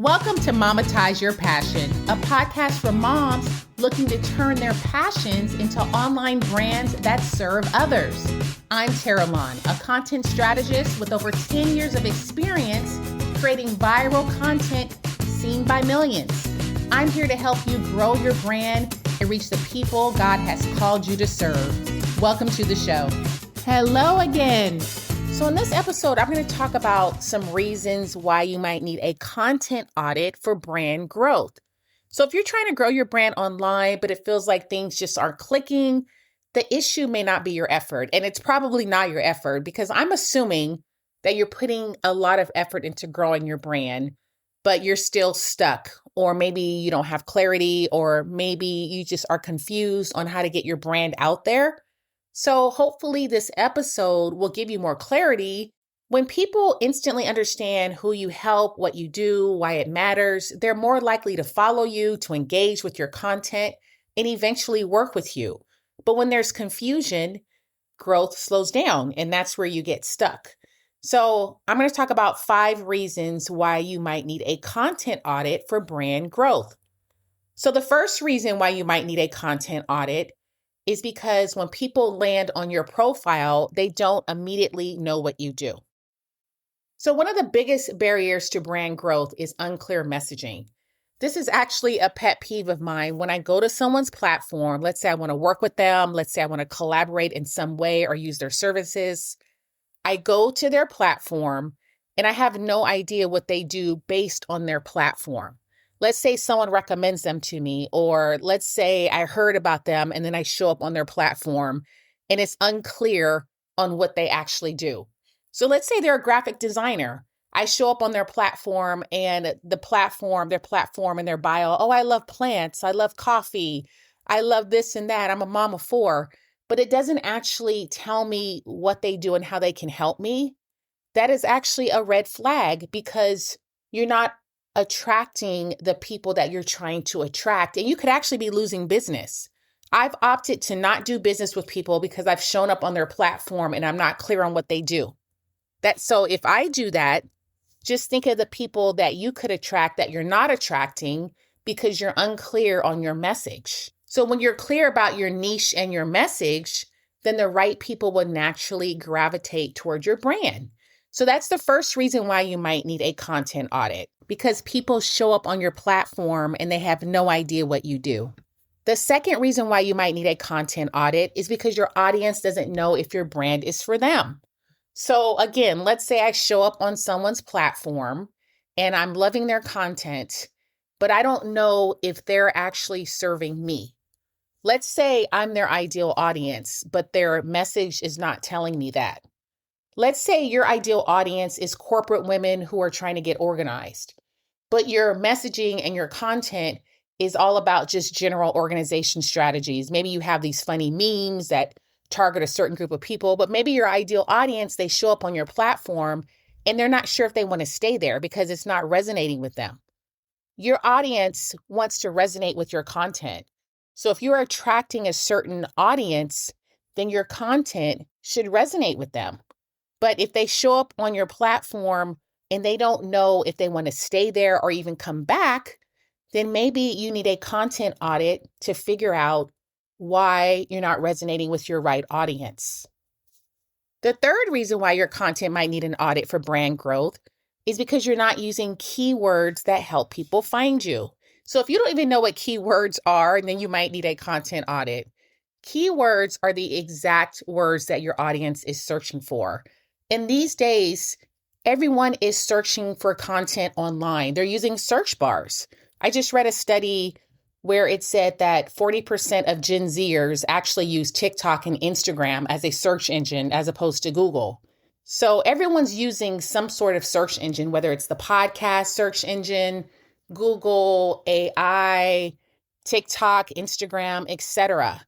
Welcome to Monetize Your Passion, a podcast for moms looking to turn their passions into online brands that serve others. I'm Tara Lon, a content strategist with over 10 years of experience creating viral content seen by millions. I'm here to help you grow your brand and reach the people God has called you to serve. Welcome to the show. Hello again. So in this episode, I'm going to talk about some reasons why you might need a content audit for brand growth. So if you're trying to grow your brand online, but it feels like things just aren't clicking, the issue may not be your effort. And it's probably not your effort because I'm assuming that you're putting a lot of effort into growing your brand, but you're still stuck. Or maybe you don't have clarity, or maybe you just are confused on how to get your brand out there. So hopefully this episode will give you more clarity. When people instantly understand who you help, what you do, why it matters, they're more likely to follow you, to engage with your content, and eventually work with you. But when there's confusion, growth slows down, and that's where you get stuck. So I'm going to talk about 5 reasons why you might need a content audit for brand growth. So the first reason why you might need a content audit is because when people land on your profile, they don't immediately know what you do. So one of the biggest barriers to brand growth is unclear messaging. This is actually a pet peeve of mine. When I go to someone's platform, let's say I want to work with them, let's say I want to collaborate in some way or use their services, I go to their platform and I have no idea what they do based on their platform. Let's say someone recommends them to me, or let's say I heard about them and then I show up on their platform and it's unclear on what they actually do. So let's say they're a graphic designer. I show up on their platform and their platform and their bio, oh, I love plants, I love coffee, I love this and that, I'm a mom of 4, but it doesn't actually tell me what they do and how they can help me. That is actually a red flag because you're not attracting the people that you're trying to attract, and you could actually be losing business. I've opted to not do business with people because I've shown up on their platform and I'm not clear on what they do. So if I do that, just think of the people that you could attract that you're not attracting because you're unclear on your message. So when you're clear about your niche and your message, then the right people will naturally gravitate toward your brand. So that's the first reason why you might need a content audit, because people show up on your platform and they have no idea what you do. The second reason why you might need a content audit is because your audience doesn't know if your brand is for them. So again, let's say I show up on someone's platform and I'm loving their content, but I don't know if they're actually serving me. Let's say I'm their ideal audience, but their message is not telling me that. Let's say your ideal audience is corporate women who are trying to get organized, but your messaging and your content is all about just general organization strategies. Maybe you have these funny memes that target a certain group of people, but maybe your ideal audience, they show up on your platform and they're not sure if they want to stay there because it's not resonating with them. Your audience wants to resonate with your content. So if you're attracting a certain audience, then your content should resonate with them. But if they show up on your platform and they don't know if they want to stay there or even come back, then maybe you need a content audit to figure out why you're not resonating with your right audience. The third reason why your content might need an audit for brand growth is because you're not using keywords that help people find you. So if you don't even know what keywords are, then you might need a content audit. Keywords are the exact words that your audience is searching for. And these days, everyone is searching for content online. They're using search bars. I just read a study where it said that 40% of Gen Zers actually use TikTok and Instagram as a search engine as opposed to Google. So everyone's using some sort of search engine, whether it's the podcast search engine, Google, AI, TikTok, Instagram, etc.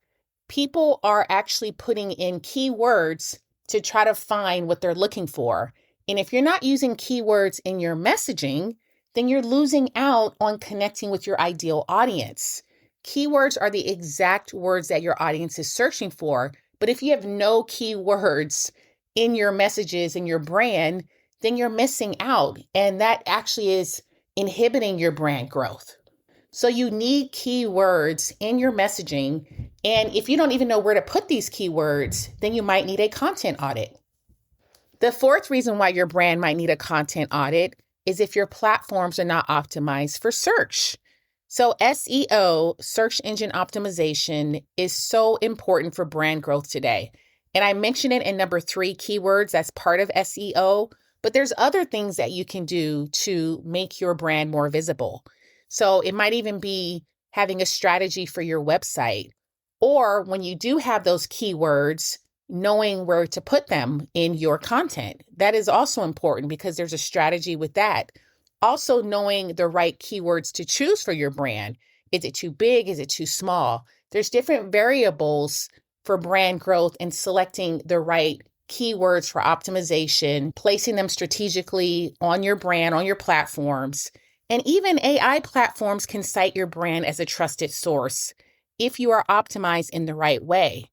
People are actually putting in keywords to try to find what they're looking for. And if you're not using keywords in your messaging, then you're losing out on connecting with your ideal audience. Keywords are the exact words that your audience is searching for. But if you have no keywords in your messages and your brand, then you're missing out. And that actually is inhibiting your brand growth. So you need keywords in your messaging. And if you don't even know where to put these keywords, then you might need a content audit. The fourth reason why your brand might need a content audit is if your platforms are not optimized for search. So SEO, search engine optimization, is so important for brand growth today. And I mentioned it in number 3, keywords. That's part of SEO, but there's other things that you can do to make your brand more visible. So it might even be having a strategy for your website, or when you do have those keywords, knowing where to put them in your content. That is also important because there's a strategy with that. Also, knowing the right keywords to choose for your brand. Is it too big? Is it too small? There's different variables for brand growth and selecting the right keywords for optimization, placing them strategically on your brand, on your platforms. And even AI platforms can cite your brand as a trusted source if you are optimized in the right way.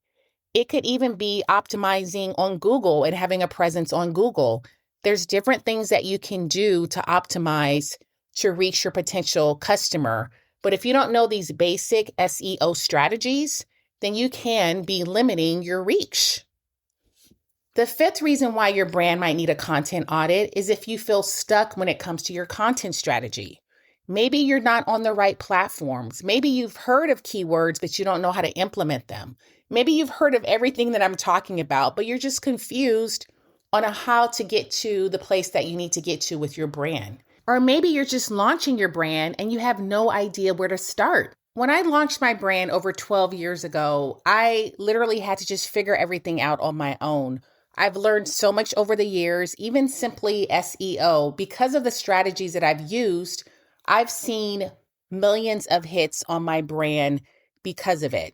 It could even be optimizing on Google and having a presence on Google. There's different things that you can do to optimize to reach your potential customer. But if you don't know these basic SEO strategies, then you can be limiting your reach. The fifth reason why your brand might need a content audit is if you feel stuck when it comes to your content strategy. Maybe you're not on the right platforms. Maybe you've heard of keywords, but you don't know how to implement them. Maybe you've heard of everything that I'm talking about, but you're just confused on how to get to the place that you need to get to with your brand. Or maybe you're just launching your brand and you have no idea where to start. When I launched my brand over 12 years ago, I literally had to just figure everything out on my own. I've learned so much over the years, even simply SEO. Because of the strategies that I've used, I've seen millions of hits on my brand because of it.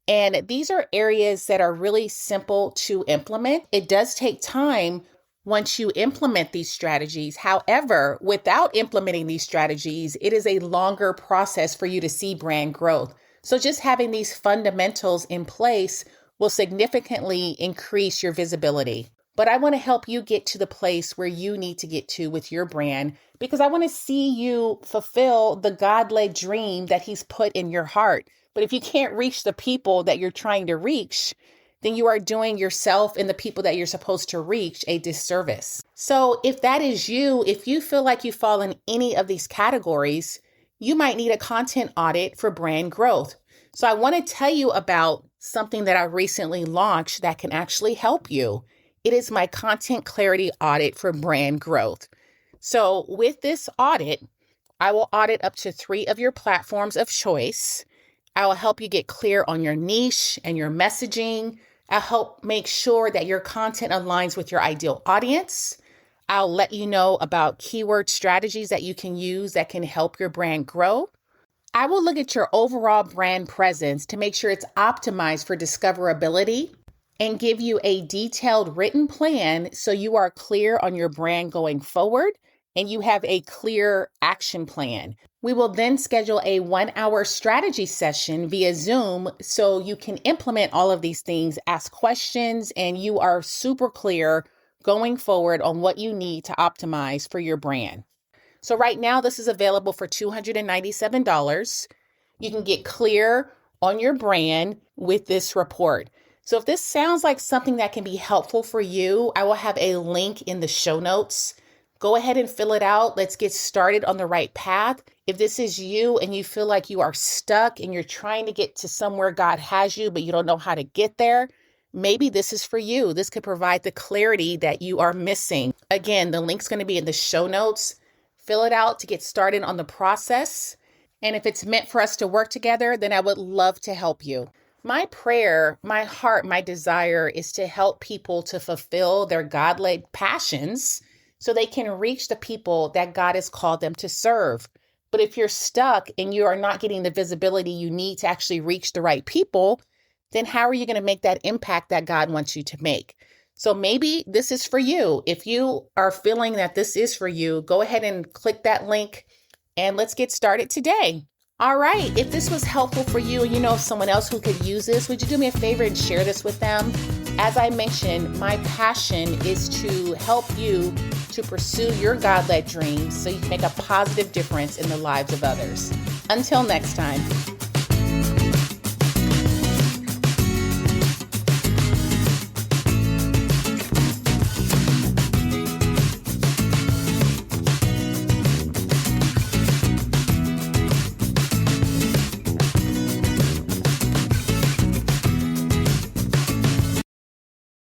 And these are areas that are really simple to implement. It does take time once you implement these strategies. However, without implementing these strategies, it is a longer process for you to see brand growth. So just having these fundamentals in place will significantly increase your visibility. But I want to help you get to the place where you need to get to with your brand because I want to see you fulfill the God-led dream that He's put in your heart. But if you can't reach the people that you're trying to reach, then you are doing yourself and the people that you're supposed to reach a disservice. So if that is you, if you feel like you fall in any of these categories, you might need a content audit for brand growth. So I want to tell you about something that I recently launched that can actually help you. It is my content clarity audit for brand growth. So with this audit, I will audit up to 3 of your platforms of choice. I will help you get clear on your niche and your messaging. I'll help make sure that your content aligns with your ideal audience. I'll let you know about keyword strategies that you can use that can help your brand grow. I will look at your overall brand presence to make sure it's optimized for discoverability and give you a detailed written plan so you are clear on your brand going forward and you have a clear action plan. We will then schedule a 1-hour strategy session via Zoom so you can implement all of these things, ask questions, and you are super clear going forward on what you need to optimize for your brand. So right now, this is available for $297. You can get clear on your brand with this report. So if this sounds like something that can be helpful for you, I will have a link in the show notes. Go ahead and fill it out. Let's get started on the right path. If this is you and you feel like you are stuck and you're trying to get to somewhere God has you, but you don't know how to get there, maybe this is for you. This could provide the clarity that you are missing. Again, the link's going to be in the show notes. Fill it out to get started on the process. And if it's meant for us to work together, then I would love to help you. My prayer, my heart, my desire is to help people to fulfill their God-led passions so they can reach the people that God has called them to serve. But if you're stuck and you are not getting the visibility you need to actually reach the right people, then how are you going to make that impact that God wants you to make? So maybe this is for you. If you are feeling that this is for you, go ahead and click that link and let's get started today. All right, if this was helpful for you and you know of someone else who could use this, would you do me a favor and share this with them? As I mentioned, my passion is to help you to pursue your God-led dreams so you can make a positive difference in the lives of others. Until next time.